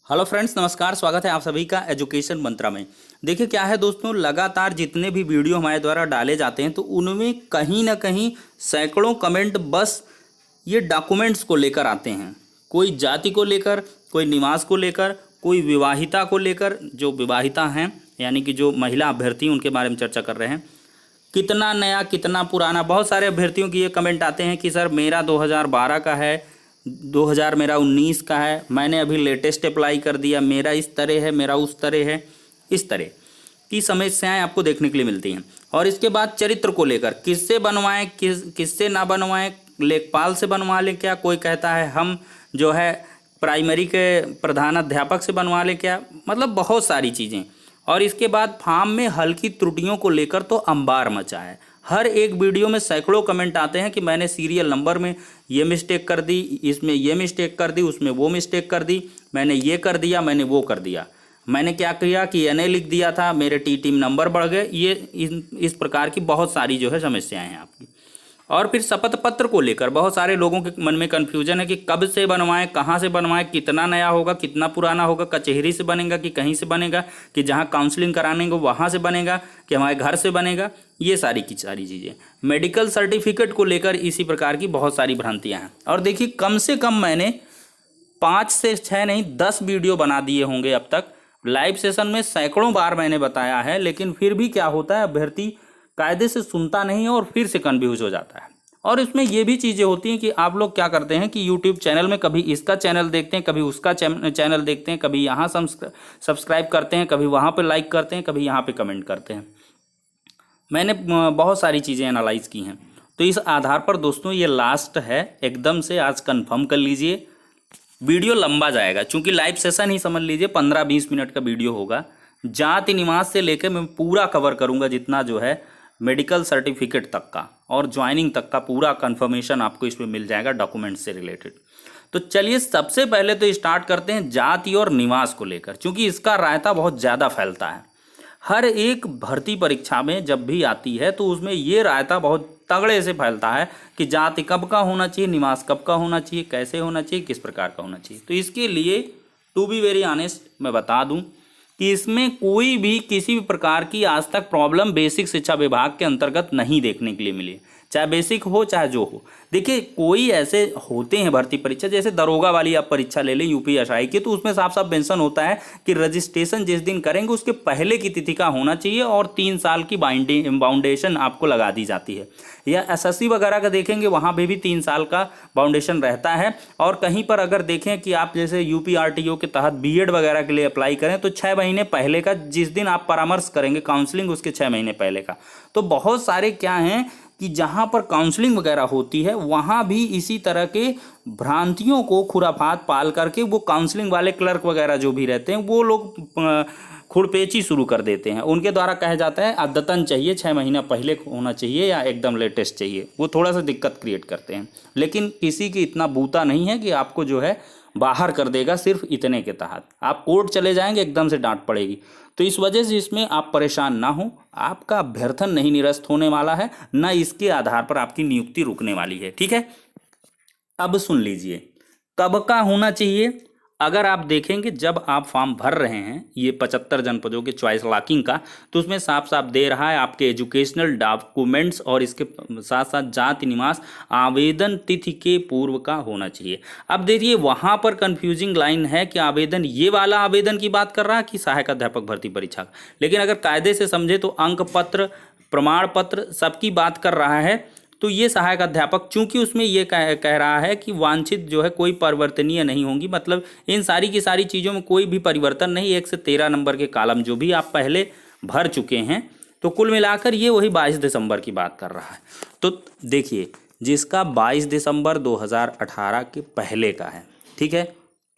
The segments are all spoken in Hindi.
हेलो फ्रेंड्स, नमस्कार। स्वागत है आप सभी का एजुकेशन मंत्रा में। देखिए क्या है दोस्तों, लगातार जितने भी वीडियो हमारे द्वारा डाले जाते हैं तो उनमें कहीं ना कहीं सैकड़ों कमेंट बस ये डॉक्यूमेंट्स को लेकर आते हैं। कोई जाति को लेकर, कोई निवास को लेकर, कोई विवाहिता को लेकर, जो विवाहिता हैं यानी कि जो महिला अभ्यर्थी उनके बारे में चर्चा कर रहे हैं। कितना नया कितना पुराना, बहुत सारे अभ्यर्थियों की ये कमेंट आते हैं कि सर मेरा 2012 का है, 2000 मेरा 19 का है, मैंने अभी लेटेस्ट अप्लाई कर दिया, मेरा इस तरह है, मेरा उस तरह है। इस तरह की समस्याएं आपको देखने के लिए मिलती हैं। और इसके बाद चरित्र को लेकर किससे बनवाएं, किससे ना बनवाएं, लेखपाल से बनवा लें क्या, कोई कहता है हम जो है प्राइमरी के प्रधानाध्यापक से बनवा लें क्या, मतलब बहुत सारी चीज़ें। और इसके बाद फॉर्म में हल्की त्रुटियों को लेकर तो अंबार मचा है। हर एक वीडियो में सैकड़ों कमेंट आते हैं कि मैंने सीरियल नंबर में ये मिस्टेक कर दी, इसमें ये मिस्टेक कर दी, उसमें वो मिस्टेक कर दी, मैंने ये कर दिया, मैंने वो कर दिया, मैंने क्या किया कि एनए लिख दिया था, मेरे टी टीम नंबर बढ़ गए। ये इस प्रकार की बहुत सारी जो है समस्याएं हैं आपकी। और फिर शपथ पत्र को लेकर बहुत सारे लोगों के मन में कन्फ्यूजन है कि कब से बनवाएं, कहाँ से बनवाएं, कितना नया होगा, कितना पुराना होगा, कचहरी से बनेगा कि कहीं से बनेगा, कि जहाँ काउंसलिंग कराने को वहाँ से बनेगा कि हमारे घर से बनेगा। ये सारी की सारी चीज़ें। मेडिकल सर्टिफिकेट को लेकर इसी प्रकार की बहुत सारी भ्रांतियाँ हैं। और देखिए कम से कम मैंने 5 से 6 नहीं 10 वीडियो बना दिए होंगे अब तक। लाइव सेशन में सैकड़ों बार मैंने बताया है, लेकिन फिर भी क्या होता है, अभ्यर्थी कायदे से सुनता नहीं है और फिर से कन्फ्यूज हो जाता है। और इसमें ये भी चीज़ें होती हैं कि आप लोग क्या करते हैं कि यूट्यूब चैनल में कभी इसका चैनल देखते हैं, कभी उसका चैनल देखते हैं, कभी यहाँ सब्सक्राइब करते हैं, कभी वहाँ पे लाइक करते हैं, कभी यहाँ पे कमेंट करते हैं। मैंने बहुत सारी चीज़ें एनालाइज की हैं। तो इस आधार पर दोस्तों ये लास्ट है, एकदम से आज कंफर्म कर लीजिए। वीडियो लंबा जाएगा क्योंकि लाइव सेशन ही समझ लीजिए 15-20 मिनट का वीडियो होगा। जाति निवास से लेकर मैं पूरा कवर करूंगा, जितना जो है मेडिकल सर्टिफिकेट तक का और ज्वाइनिंग तक का पूरा कंफर्मेशन आपको इसमें मिल जाएगा डॉक्यूमेंट से रिलेटेड। तो चलिए सबसे पहले तो स्टार्ट करते हैं जाति और निवास को लेकर, क्योंकि इसका रायता बहुत ज़्यादा फैलता है। हर एक भर्ती परीक्षा में जब भी आती है तो उसमें ये रायता बहुत तगड़े से फैलता है कि जाति कब का होना चाहिए, निवास कब का होना चाहिए, कैसे होना चाहिए, किस प्रकार का होना चाहिए। तो इसके लिए टू बी वेरी ऑनेस्ट मैं बता दूं कि इसमें कोई भी किसी भी प्रकार की आज तक प्रॉब्लम बेसिक शिक्षा विभाग के अंतर्गत नहीं देखने के लिए मिली, चाहे बेसिक हो चाहे जो हो। देखिए कोई ऐसे होते हैं भर्ती परीक्षा, जैसे दरोगा वाली आप परीक्षा ले लें यूपीएसआई की, तो उसमें साफ साफ मेंशन होता है कि रजिस्ट्रेशन जिस दिन करेंगे उसके पहले की तिथि का होना चाहिए और 3 साल की बाउंडेशन आपको लगा दी जाती है। या एसएससी वगैरह का देखेंगे वहाँ पे भी 3 साल का बाउंडेशन रहता है। और कहीं पर अगर देखें कि आप जैसे यूपीआरटीओ के तहत बीएड वगैरह के लिए अप्लाई करें तो 6 महीने पहले का, जिस दिन आप परामर्श करेंगे काउंसलिंग उसके 6 महीने पहले का। तो बहुत सारे क्या हैं कि जहाँ पर काउंसलिंग वगैरह होती है वहाँ भी इसी तरह के भ्रांतियों को खुराफात पाल करके वो काउंसलिंग वाले क्लर्क वगैरह जो भी रहते हैं वो लोग खुरपेची शुरू कर देते हैं। उनके द्वारा कहा जाता है अद्यतन चाहिए, 6 महीना पहले होना चाहिए या एकदम लेटेस्ट चाहिए। वो थोड़ा सा दिक्कत क्रिएट करते हैं, लेकिन किसी की इतना बूता नहीं है कि आपको जो है बाहर कर देगा सिर्फ इतने के तहत। आप कोर्ट चले जाएंगे एकदम से डांट पड़ेगी। तो इस वजह से इसमें आप परेशान ना हो, आपका अभ्यर्थन नहीं निरस्त होने वाला है, ना इसके आधार पर आपकी नियुक्ति रुकने वाली है। ठीक है, अब सुन लीजिए कब का होना चाहिए। अगर आप देखेंगे जब आप फॉर्म भर रहे हैं ये 75 जनपदों के चॉइस लॉकिंग का, तो उसमें साफ साफ दे रहा है आपके एजुकेशनल डॉक्यूमेंट्स और इसके साथ साथ जाति निवास आवेदन तिथि के पूर्व का होना चाहिए। अब देखिए वहाँ पर कंफ्यूजिंग लाइन है कि आवेदन ये वाला आवेदन की बात कर रहा है कि सहायक अध्यापक भर्ती परीक्षा का। लेकिन अगर कायदे से समझे तो अंक पत्र, प्रमाण पत्र सबकी बात कर रहा है। तो ये सहायक अध्यापक चूंकि उसमें ये कह रहा है कि वांछित जो है कोई परिवर्तनीय नहीं होंगी, मतलब इन सारी की सारी चीज़ों में कोई भी परिवर्तन नहीं। 1 से 13 नंबर के कॉलम जो भी आप पहले भर चुके हैं, तो कुल मिलाकर ये वही 22 दिसंबर की बात कर रहा है। तो देखिए जिसका 22 दिसंबर 2018 के पहले का है, ठीक है,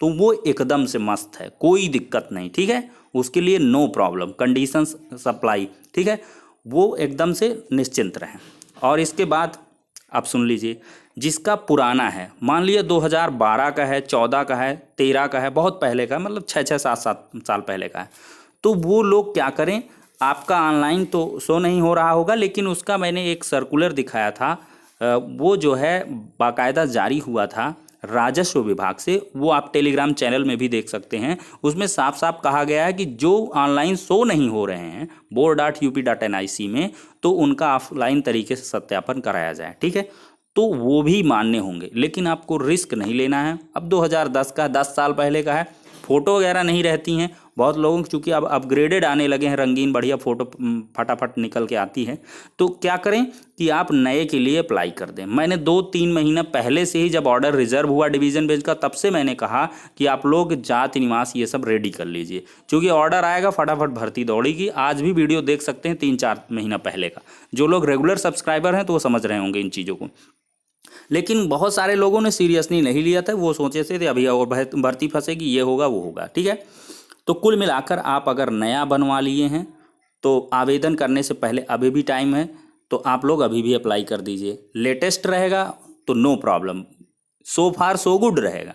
तो वो एकदम से मस्त है, कोई दिक्कत नहीं। ठीक है, उसके लिए नो प्रॉब्लम, कंडीशंस सप्लाई, ठीक है, वो एकदम से निश्चिंत रहें। और इसके बाद आप सुन लीजिए जिसका पुराना है, मान लिया 2012 का है, 14 का है, 13 का है, बहुत पहले का है, मतलब 6-6, 7-7 साल पहले का है, तो वो लोग क्या करें, आपका ऑनलाइन तो शो नहीं हो रहा होगा, लेकिन उसका मैंने एक सर्कुलर दिखाया था, वो जो है बाकायदा जारी हुआ था राजस्व विभाग से, वो आप टेलीग्राम चैनल में भी देख सकते हैं। उसमें साफ साफ कहा गया है कि जो ऑनलाइन शो नहीं हो रहे हैं board.up.nic में, तो उनका ऑफलाइन तरीके से सत्यापन कराया जाए, ठीक है। तो वो भी मान्य होंगे, लेकिन आपको रिस्क नहीं लेना है। अब 2010 का, 10 साल पहले का है, फ़ोटो वगैरह नहीं रहती हैं बहुत लोगों की, चूँकि अब अपग्रेडेड आने लगे हैं, रंगीन बढ़िया फ़ोटो फटाफट निकल के आती है। तो क्या करें कि आप नए के लिए अप्लाई कर दें। मैंने 2-3 महीना पहले से ही, जब ऑर्डर रिजर्व हुआ डिवीज़न बेंच का, तब से मैंने कहा कि आप लोग जाति निवास ये सब रेडी कर लीजिए, क्योंकि ऑर्डर आएगा फटाफट भर्ती दौड़ेगी। आज भी वीडियो देख सकते हैं 3-4 महीना पहले का। जो लोग रेगुलर सब्सक्राइबर हैं तो वो समझ रहे होंगे इन चीज़ों को, लेकिन बहुत सारे लोगों ने सीरियसली नहीं लिया था। वो सोचे थे अभी और भर्ती फंसेगी, ये होगा वो होगा, ठीक है। तो कुल मिलाकर आप अगर नया बनवा लिए हैं तो आवेदन करने से पहले अभी भी टाइम है, तो आप लोग अभी भी अप्लाई कर दीजिए। लेटेस्ट रहेगा तो नो प्रॉब्लम, सो फार सो गुड रहेगा।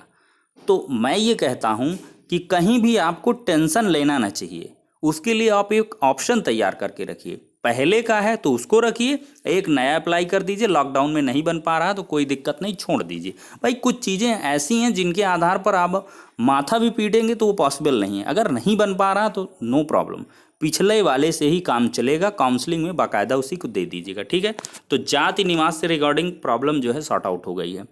तो मैं ये कहता हूँ कि कहीं भी आपको टेंशन लेना ना चाहिए, उसके लिए आप एक ऑप्शन तैयार करके रखिए। पहले का है तो उसको रखिए, एक नया अप्लाई कर दीजिए। लॉकडाउन में नहीं बन पा रहा तो कोई दिक्कत नहीं, छोड़ दीजिए। भाई कुछ चीज़ें ऐसी हैं जिनके आधार पर आप माथा भी पीटेंगे तो वो पॉसिबल नहीं है। अगर नहीं बन पा रहा तो नो प्रॉब्लम, पिछले वाले से ही काम चलेगा। काउंसलिंग में बाकायदा उसी को दे दीजिएगा, ठीक है। तो जाति निवास से रिगार्डिंग प्रॉब्लम जो है सॉर्ट आउट हो गई है।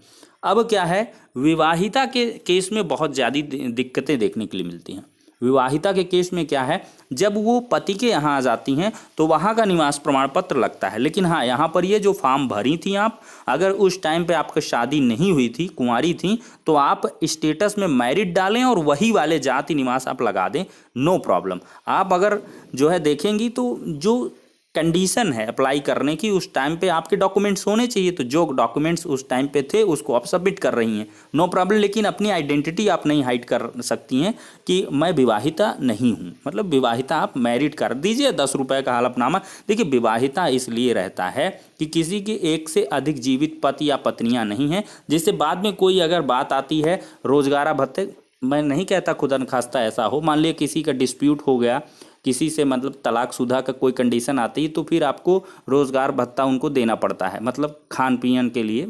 अब क्या है, विवाहिता के केस में बहुत ज़्यादा दिक्कतें देखने के लिए मिलती हैं। विवाहिता के केस में क्या है, जब वो पति के यहाँ आ जाती हैं तो वहाँ का निवास प्रमाण पत्र लगता है। लेकिन हाँ, यहाँ पर ये जो फॉर्म भरी थी आप, अगर उस टाइम पे आपकी शादी नहीं हुई थी, कुंवारी थी, तो आप स्टेटस में मैरिड डालें और वही वाले जाति निवास आप लगा दें, नो प्रॉब्लम। आप अगर जो है देखेंगी तो जो कंडीशन है अप्लाई करने की, उस टाइम पे आपके डॉक्यूमेंट्स होने चाहिए। तो जो डॉक्यूमेंट्स उस टाइम पे थे उसको आप सबमिट कर रही हैं, नो प्रॉब्लम। लेकिन अपनी आइडेंटिटी आप नहीं हाइड कर सकती हैं कि मैं विवाहिता नहीं हूँ। मतलब विवाहिता आप मैरिड कर दीजिए, 10 रुपये का हलफनामा। देखिए, विवाहिता इसलिए रहता है कि किसी के एक से अधिक जीवित पति या पत्नियाँ नहीं हैं, जिससे बाद में कोई अगर बात आती है रोजगार भत्ते, मैं नहीं कहता खुदा न खास्ता ऐसा हो, मान लिया किसी का डिस्प्यूट हो गया, किसी से मतलब तलाकशुदा का कोई कंडीशन आती है, तो फिर आपको रोज़गार भत्ता उनको देना पड़ता है, मतलब खान पीन के लिए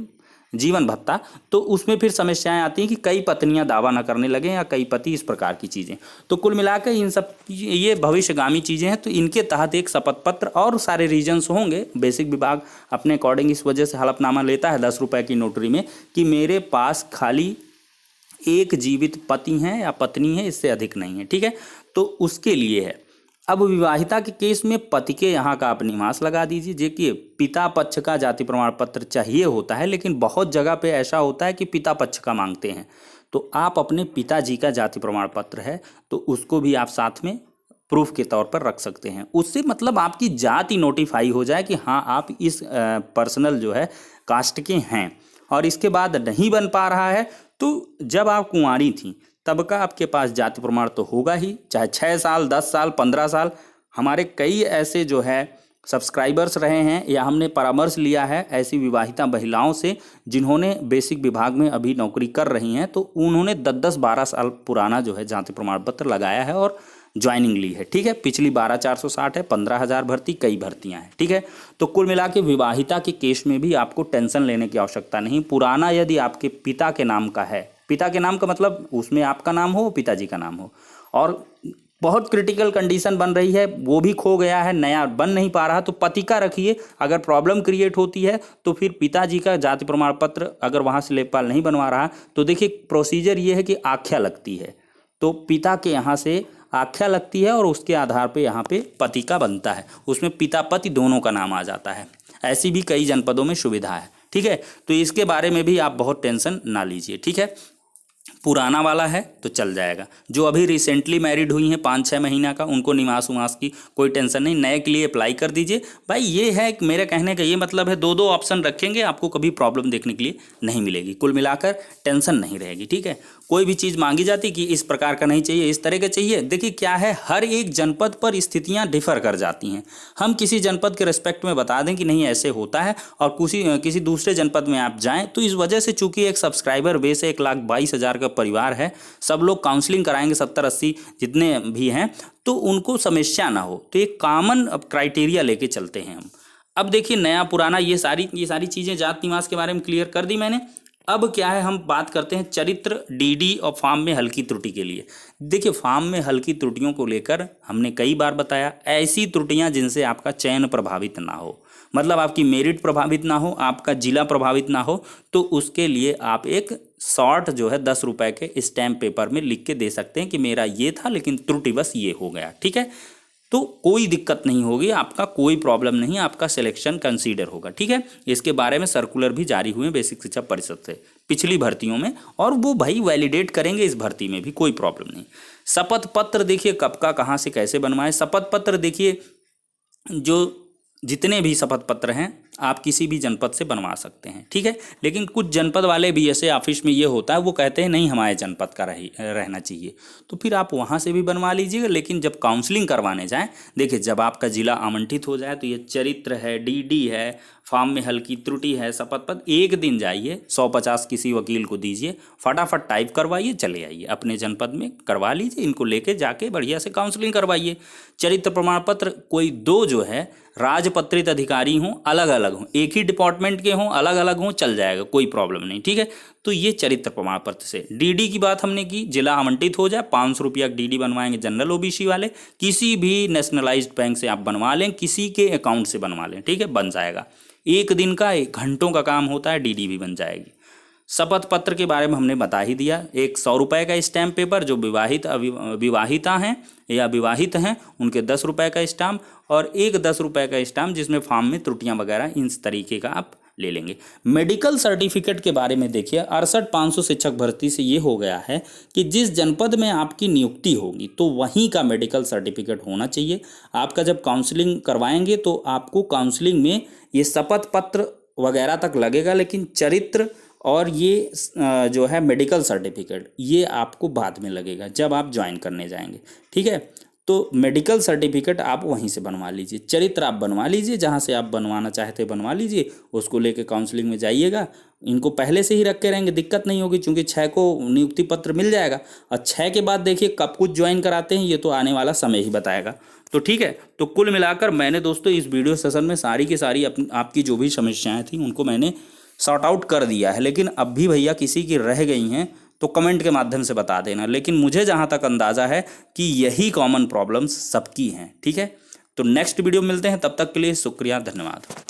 जीवन भत्ता। तो उसमें फिर समस्याएं आती हैं कि कई पत्नियां दावा न करने लगें या कई पति, इस प्रकार की चीज़ें। तो कुल मिलाकर इन सब ये भविष्यगामी चीज़ें हैं। तो इनके तहत एक शपथ पत्र और सारे रीजन्स होंगे। बेसिक विभाग अपने अकॉर्डिंग इस वजह से हलफनामा लेता है 10 रुपये की नोटरी में कि मेरे पास खाली एक जीवित पति हैं या पत्नी है, इससे अधिक नहीं है, ठीक है। तो उसके लिए है। अब विवाहिता के केस में पति के यहाँ का आप निवास लगा दीजिए। देखिए, पिता पक्ष का जाति प्रमाण पत्र चाहिए होता है, लेकिन बहुत जगह पे ऐसा होता है कि पिता पक्ष का मांगते हैं। तो आप अपने पिताजी का जाति प्रमाण पत्र है तो उसको भी आप साथ में प्रूफ के तौर पर रख सकते हैं। उससे मतलब आपकी जाति नोटिफाई हो जाए कि हाँ आप इस पर्सनल जो है कास्ट के हैं। और इसके बाद नहीं बन पा रहा है तो जब आप कुंवारी थी तब का आपके पास जाति प्रमाण तो होगा ही, चाहे 6 साल, 10 साल, 15 साल। हमारे कई ऐसे जो है सब्सक्राइबर्स रहे हैं या हमने परामर्श लिया है ऐसी विवाहिता महिलाओं से जिन्होंने बेसिक विभाग में अभी नौकरी कर रही हैं, तो उन्होंने 10-10, 12 साल पुराना जो है जाति प्रमाण पत्र लगाया है और ज्वाइनिंग ली है, ठीक है। पिछली 12,460 है, 15,000 भर्ती, कई भर्तियां हैं, ठीक है। तो कुल मिला के विवाहिता के केस में भी आपको टेंशन लेने की आवश्यकता नहीं। पुराना यदि आपके पिता के नाम का है, पिता के नाम का मतलब उसमें आपका नाम हो, पिताजी का नाम हो, और बहुत क्रिटिकल कंडीशन बन रही है, वो भी खो गया है, नया बन नहीं पा रहा, तो पति का रखिए। अगर प्रॉब्लम क्रिएट होती है तो फिर पिताजी का जाति प्रमाण पत्र अगर वहाँ से लेखपाल नहीं बनवा रहा, तो देखिए प्रोसीजर ये है कि आख्या लगती है। तो पिता के यहाँ से आख्या लगती है और उसके आधार पे यहाँ पे पति का बनता है, उसमें पिता पति दोनों का नाम आ जाता है। ऐसी भी कई जनपदों में सुविधा है, ठीक है। तो इसके बारे में भी आप बहुत टेंशन ना लीजिए, ठीक है। पुराना वाला है तो चल जाएगा। जो अभी रिसेंटली मैरिड हुई हैं 5-6 महीना का, उनको निवास उवास की कोई टेंशन नहीं, नए के लिए अप्लाई कर दीजिए। भाई ये है मेरे कहने का ये मतलब है, 2-2 ऑप्शन रखेंगे, आपको कभी प्रॉब्लम देखने के लिए नहीं मिलेगी। कुल मिलाकर टेंशन नहीं रहेगी, ठीक है। कोई भी चीज़ मांगी जाती कि इस प्रकार का नहीं चाहिए, इस तरह का चाहिए। देखिए क्या है, हर एक जनपद पर स्थितियां डिफर कर जाती हैं। हम किसी जनपद के रिस्पेक्ट में बता दें कि नहीं ऐसे होता है, और किसी दूसरे जनपद में आप जाएं तो इस वजह से चूंकि एक सब्सक्राइबर बेस 1,22,000 का परिवार है, सब लोग काउंसलिंग कराएंगे 70-80 जितने भी हैं, तो उनको समस्या ना हो। तो एक कॉमन क्राइटेरिया लेके चलते हैं हम। अब देखिए नया पुराना ये सारी चीज़ें जाति निवास के बारे में क्लियर कर दी मैंने। अब क्या है, हम बात करते हैं चरित्र, डीडी और फार्म में हल्की त्रुटि के लिए। देखिए फार्म में हल्की त्रुटियों को लेकर हमने कई बार बताया, ऐसी त्रुटियां जिनसे आपका चयन प्रभावित ना हो, मतलब आपकी मेरिट प्रभावित ना हो, आपका जिला प्रभावित ना हो, तो उसके लिए आप एक शॉर्ट जो है 10 रुपए के स्टैम्प पेपर में लिख के दे सकते हैं कि मेरा ये था लेकिन त्रुटि बस ये हो गया, ठीक है। तो कोई दिक्कत नहीं होगी, आपका कोई प्रॉब्लम नहीं, आपका सिलेक्शन कंसीडर होगा, ठीक है। इसके बारे में सर्कुलर भी जारी हुए बेसिक शिक्षा परिषद से पिछली भर्तियों में, और वो भाई वैलिडेट करेंगे इस भर्ती में भी, कोई प्रॉब्लम नहीं। शपथ पत्र देखिए कब का कहाँ से कैसे बनवाए। शपथ पत्र देखिए जो जितने भी शपथ पत्र हैं आप किसी भी जनपद से बनवा सकते हैं, ठीक है। लेकिन कुछ जनपद वाले भी ऐसे ऑफिस में ये होता है, वो कहते हैं नहीं हमारे जनपद का रहना चाहिए, तो फिर आप वहाँ से भी बनवा लीजिएगा। लेकिन जब काउंसलिंग करवाने जाएं, देखिए जब आपका जिला आवंटित हो जाए तो ये चरित्र है, डीडी है, फॉर्म में हल्की त्रुटि है, शपथ पत्र, एक दिन जाइए 150 किसी वकील को दीजिए, फटाफट टाइप करवाइए, चले आइए अपने जनपद में करवा लीजिए, इनको लेके जाके बढ़िया से काउंसलिंग करवाइए। चरित्र प्रमाण पत्र कोई दो जो है राजपत्रित अधिकारी हों, अलग अलग हों, एक ही डिपार्टमेंट के हों, अलग अलग हों, चल जाएगा, कोई प्रॉब्लम नहीं, ठीक है। तो ये चरित्र प्रमाण पत्र से। डीडी की बात हमने की, जिला आवंटित हो जाए 500 रुपया डीडी बनवाएंगे जनरल ओबीसी वाले, किसी भी नेशनलाइज्ड बैंक से आप बनवा लें, किसी के अकाउंट से बनवा लें, ठीक है, बन जाएगा। एक दिन का 1 घंटों का काम होता है, डीडी भी बन जाएगी। शपथ पत्र के बारे में हमने बता ही दिया, एक 100 रुपये का स्टैम्प पेपर, जो विवाहिता हैं या विवाहित हैं उनके 10 रुपये का स्टाम्प, और एक 10 रुपये का स्टाम्प जिसमें फॉर्म में त्रुटियां वगैरह इस तरीके का आप ले लेंगे। मेडिकल सर्टिफिकेट के बारे में देखिए 68,500 शिक्षक भर्ती से ये हो गया है कि जिस जनपद में आपकी नियुक्ति होगी तो वहीं का मेडिकल सर्टिफिकेट होना चाहिए। आपका जब काउंसलिंग करवाएंगे तो आपको काउंसलिंग में ये शपथ पत्र वगैरह तक लगेगा, लेकिन चरित्र और ये जो है मेडिकल सर्टिफिकेट ये आपको बाद में लगेगा जब आप ज्वाइन करने जाएंगे, ठीक है। तो मेडिकल सर्टिफिकेट आप वहीं से बनवा लीजिए, चरित्र आप बनवा लीजिए, जहाँ से आप बनवाना चाहते बनवा लीजिए, उसको लेके काउंसलिंग में जाइएगा। इनको पहले से ही रखे रहेंगे, दिक्कत नहीं होगी, क्योंकि 6 को नियुक्ति पत्र मिल जाएगा, और 6 के बाद देखिए कब कुछ ज्वाइन कराते हैं ये तो आने वाला समय ही बताएगा। तो ठीक है, तो कुल मिलाकर मैंने दोस्तों इस वीडियो सेशन में सारी की सारी आपकी जो भी समस्याएँ थी उनको मैंने सॉर्ट आउट कर दिया है। लेकिन अब भी भैया किसी की रह गई हैं तो कमेंट के माध्यम से बता देना, लेकिन मुझे जहाँ तक अंदाज़ा है कि यही कॉमन प्रॉब्लम्स सबकी हैं, ठीक है। तो नेक्स्ट वीडियो मिलते हैं, तब तक के लिए शुक्रिया, धन्यवाद।